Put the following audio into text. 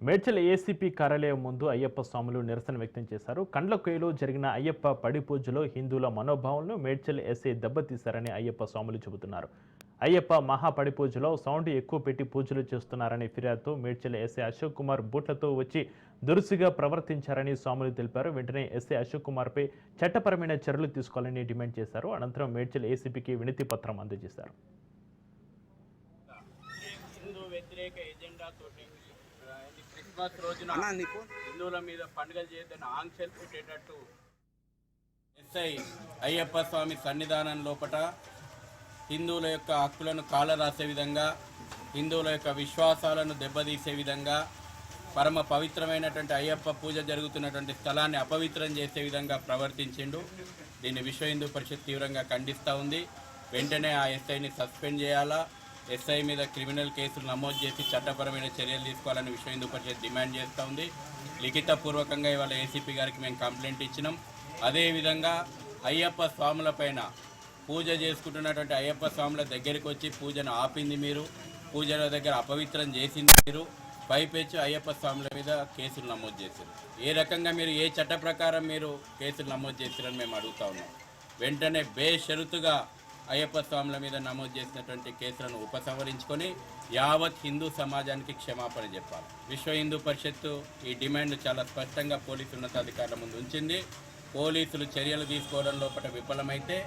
Medchal ACP కార్యాలయం ముందు అయ్యప్ప స్వాములు నిరసన వ్యక్తం చేశారు. కండ్లకోయలో జరిగిన అయ్యప్ప పడి పూజలో హిందువుల మనోభావాలను మేడ్చల్ ఎస్ఐ దెబ్బతీశారని అయ్యప్ప స్వాములు చెబుతున్నారు. అయ్యప్ప మహా పడి పూజలో సౌండ్ ఎక్కువ పెట్టి పూజలు చేస్తున్నారని ఫిర్యాదుతో మేడ్చల్ ఎస్ఐ అశోక్ కుమార్ బూట్లతో వచ్చి దురుసుగా ప్రవర్తించారని స్వాములు తెలిపారు. వెంటనే ఎస్ఐ అశోక్ కుమార్పై చట్టపరమైన చర్యలు తీసుకోవాలని డిమాండ్ చేశారు. అనంతరం మేడ్చల్ ఏసీపీకి వినతి పత్రం అందజేశారు. క్రిస్మస్ రోజున హిందువుల మీద పండుగలు చేయొద్దని ఆంక్షలు పెట్టేటట్టు ఎస్ఐ అయ్యప్ప స్వామి సన్నిధానం లోపట హిందువుల యొక్క హక్కులను కాలరాసే విధంగా, హిందువుల యొక్క విశ్వాసాలను దెబ్బతీసే విధంగా, పరమ పవిత్రమైనటువంటి అయ్యప్ప పూజ జరుగుతున్నటువంటి స్థలాన్ని అపవిత్రం చేసే విధంగా ప్రవర్తించిండు. దీన్ని విశ్వ హిందూ పరిషత్ తీవ్రంగా ఖండిస్తూ ఉంది. వెంటనే ఆ ఎస్ఐని సస్పెండ్ చేయాలా, ఎస్ఐ మీద క్రిమినల్ కేసులు నమోదు చేసి చట్టపరమైన చర్యలు తీసుకోవాలని విశ్వ హిందూ పరిషత్ డిమాండ్ చేస్తూ ఉంది. లిఖితపూర్వకంగా ఇవాళ ఏసీపీ గారికి మేము కంప్లైంట్ ఇచ్చినాం. అదేవిధంగా అయ్యప్ప స్వాముల పైన పూజ చేసుకుంటున్నటువంటి అయ్యప్ప స్వాముల దగ్గరికి వచ్చి పూజను ఆపింది మీరు, పూజల దగ్గర అపవిత్రం చేసింది మీరు, పైపెచ్చు అయ్యప్ప స్వాముల మీద కేసులు నమోదు చేశారు. ఏ రకంగా మీరు ఏ చట్ట ప్రకారం మీరు కేసులు నమోదు చేశారని మేము అడుగుతా ఉన్నాం. వెంటనే బేషరతుగా అయ్యప్ప స్వాముల మీద నమోదు చేసినటువంటి కేసులను ఉపసంహరించుకొని యావత్ హిందూ సమాజానికి క్షమాపణ చెప్పాలి. విశ్వ హిందూ పరిషత్తు ఈ డిమాండ్ చాలా స్పష్టంగా పోలీసు ఉన్నతాధికారుల ముందు ఉంచింది. పోలీసులు చర్యలు తీసుకోవడం లోపల విఫలమైతే